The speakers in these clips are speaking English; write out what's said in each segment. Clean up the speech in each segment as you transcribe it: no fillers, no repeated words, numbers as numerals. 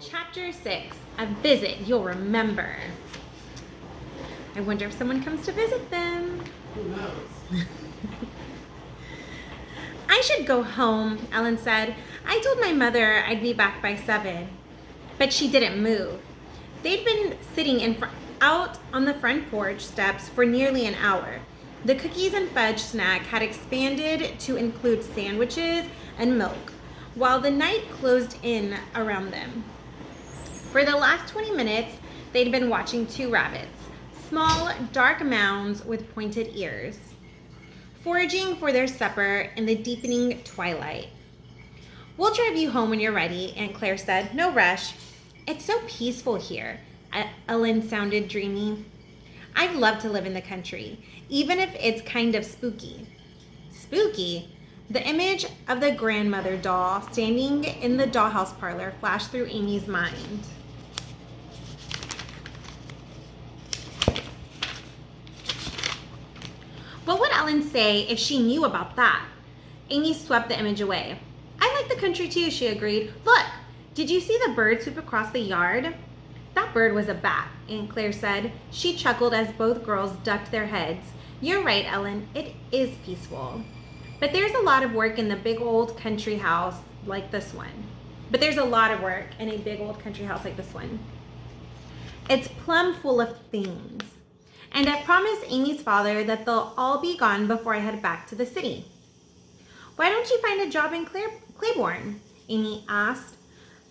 Chapter 6, A Visit You'll Remember. I wonder if someone comes to visit them. Who knows? I should go home, Ellen said. I told my mother I'd be back by 7, but she didn't move. They'd been sitting out on the front porch steps for nearly an hour. The cookies and fudge snack had expanded to include sandwiches and milk, while the night closed in around them. For the last 20 minutes, they'd been watching 2 rabbits, small, dark mounds with pointed ears, foraging for their supper in the deepening twilight. We'll drive you home when you're ready, Aunt Claire said. No rush. It's so peaceful here. Ellen sounded dreamy. I'd love to live in the country, even if it's kind of spooky. Spooky? The image of the grandmother doll standing in the dollhouse parlor flashed through Amy's mind. What would Ellen say if she knew about that? Amy swept the image away. I like the country too, she agreed. Look, did you see the bird swoop across the yard? That bird was a bat, Aunt Claire said. She chuckled as both girls ducked their heads. You're right, Ellen. It is peaceful. But there's a lot of work in the big old country house like this one. It's plumb full of things. And I've promised Amy's father that they'll all be gone before I head back to the city. Why don't you find a job in Claiborne? Amy asked.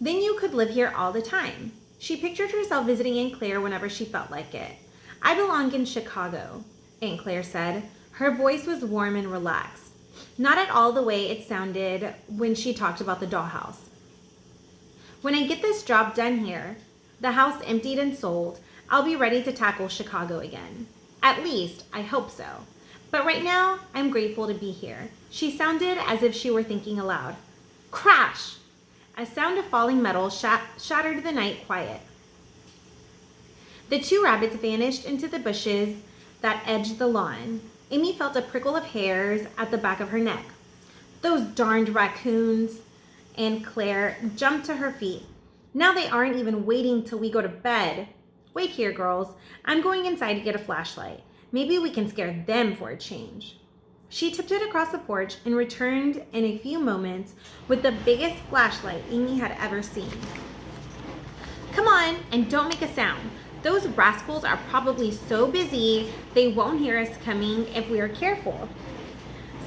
Then you could live here all the time. She pictured herself visiting Aunt Claire whenever she felt like it. I belong in Chicago, Aunt Claire said. Her voice was warm and relaxed. Not at all the way it sounded when she talked about the dollhouse. When I get this job done here, the house emptied and sold, I'll be ready to tackle Chicago again. At least, I hope so. But right now, I'm grateful to be here. She sounded as if she were thinking aloud. Crash! A sound of falling metal shattered the night quiet. The 2 rabbits vanished into the bushes that edged the lawn. Amy felt a prickle of hairs at the back of her neck. Those darned raccoons! Aunt Claire jumped to her feet. Now they aren't even waiting till we go to bed. Wait here, girls. I'm going inside to get a flashlight. Maybe we can scare them for a change. She tiptoed across the porch and returned in a few moments with the biggest flashlight Amy had ever seen. Come on, and don't make a sound. Those rascals are probably so busy they won't hear us coming if we are careful.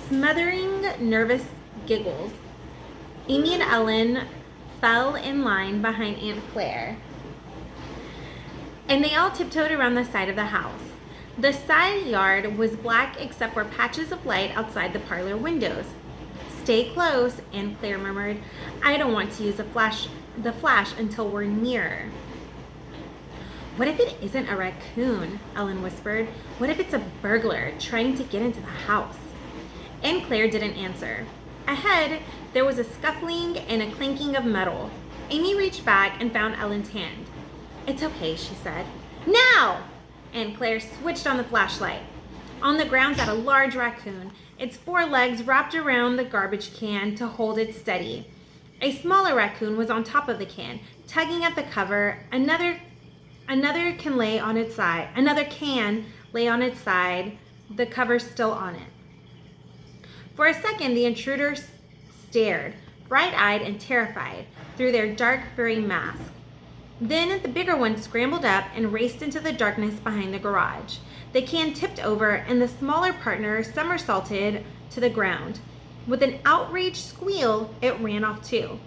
Smothering nervous giggles, Amy and Ellen fell in line behind Aunt Claire, and they all tiptoed around the side of the house. The side yard was black except for patches of light outside the parlor windows. Stay close, Aunt Claire murmured. I don't want to use the flash until we're near. What if it isn't a raccoon? Ellen whispered. What if it's a burglar trying to get into the house? Aunt Claire didn't answer. Ahead, there was a scuffling and a clinking of metal. Amy reached back and found Ellen's hand. It's okay, she said. Now! Aunt Claire switched on the flashlight. On the ground sat a large raccoon, its 4 legs wrapped around the garbage can to hold it steady. A smaller raccoon was on top of the can, tugging at the cover. Another can lay on its side. The cover still on it. For a second, the intruders stared, bright-eyed and terrified, through their dark furry mask. Then the bigger one scrambled up and raced into the darkness behind the garage. The can tipped over and the smaller partner somersaulted to the ground. With an outraged squeal, it ran off too.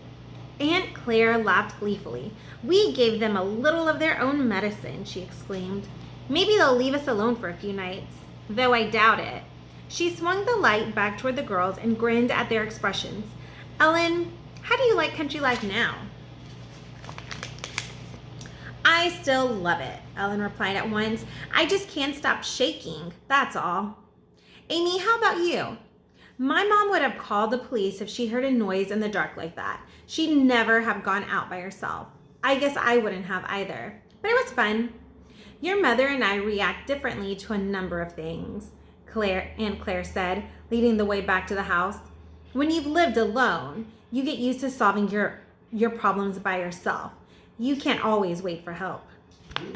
Aunt Claire laughed gleefully. We gave them a little of their own medicine, she exclaimed. Maybe they'll leave us alone for a few nights, though I doubt it. She swung the light back toward the girls and grinned at their expressions. Ellen, how do you like country life now? I still love it, Ellen replied at once. I just can't stop shaking, that's all. Amy, how about you? My mom would have called the police if she heard a noise in the dark like that. She'd never have gone out by herself. I guess I wouldn't have either, but it was fun. Your mother and I react differently to a number of things, Aunt Claire said, leading the way back to the house. When you've lived alone, you get used to solving your problems by yourself. You can't always wait for help.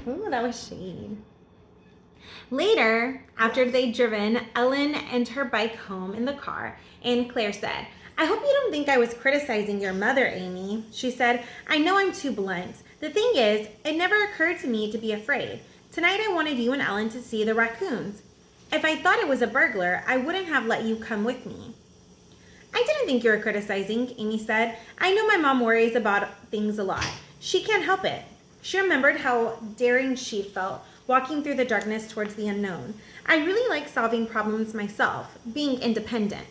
Ooh, that was shade. Later, after they'd driven Ellen and her bike home in the car, Aunt Claire said, I hope you don't think I was criticizing your mother, Amy. She said, I know I'm too blunt. The thing is, it never occurred to me to be afraid. Tonight I wanted you and Ellen to see the raccoons. If I thought it was a burglar, I wouldn't have let you come with me. I didn't think you were criticizing, Amy said. I know my mom worries about things a lot. She can't help it. She remembered how daring she felt walking through the darkness towards the unknown. I really like solving problems myself, being independent.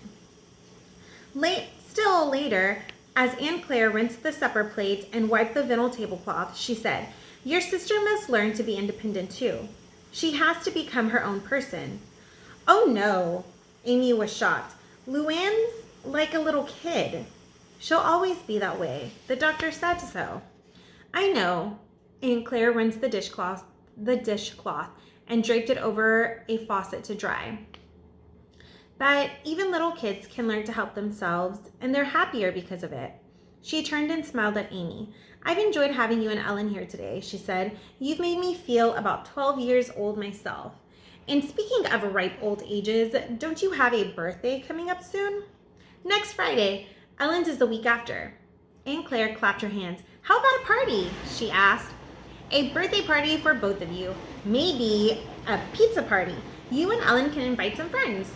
Still later, as Aunt Claire rinsed the supper plates and wiped the vinyl tablecloth, she said, Your sister must learn to be independent too. She has to become her own person. Oh no, Amy was shocked. Luann's like a little kid. She'll always be that way. The doctor said so. I know. Aunt Claire rinsed the dishcloth and draped it over a faucet to dry. But even little kids can learn to help themselves, and they're happier because of it. She turned and smiled at Amy. I've enjoyed having you and Ellen here today, she said. You've made me feel about 12 years old myself. And speaking of ripe old ages, don't you have a birthday coming up soon? Next Friday. Ellen's is the week after. Aunt Claire clapped her hands. How about a party? She asked. A birthday party for both of you. Maybe a pizza party. You and Ellen can invite some friends.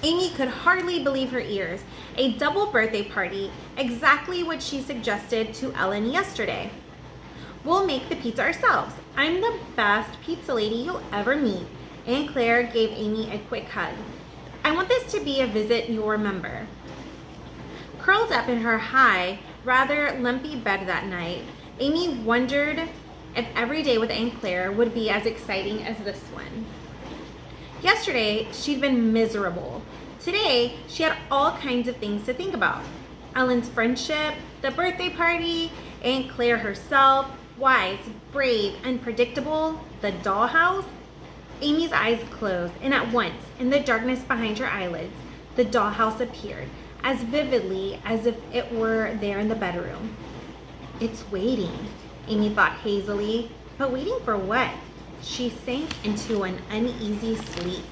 Amy could hardly believe her ears. A double birthday party, exactly what she suggested to Ellen yesterday. We'll make the pizza ourselves. I'm the best pizza lady you'll ever meet. Aunt Claire gave Amy a quick hug. I want this to be a visit you'll remember. Curled up in her high, rather lumpy bed that night, Amy wondered if every day with Aunt Claire would be as exciting as this one. Yesterday, she'd been miserable. Today, she had all kinds of things to think about. Ellen's friendship, the birthday party, Aunt Claire herself, wise, brave, unpredictable, the dollhouse. Amy's eyes closed, and at once, in the darkness behind her eyelids, the dollhouse appeared, as vividly as if it were there in the bedroom. It's waiting, Amy thought hazily, but waiting for what? She sank into an uneasy sleep.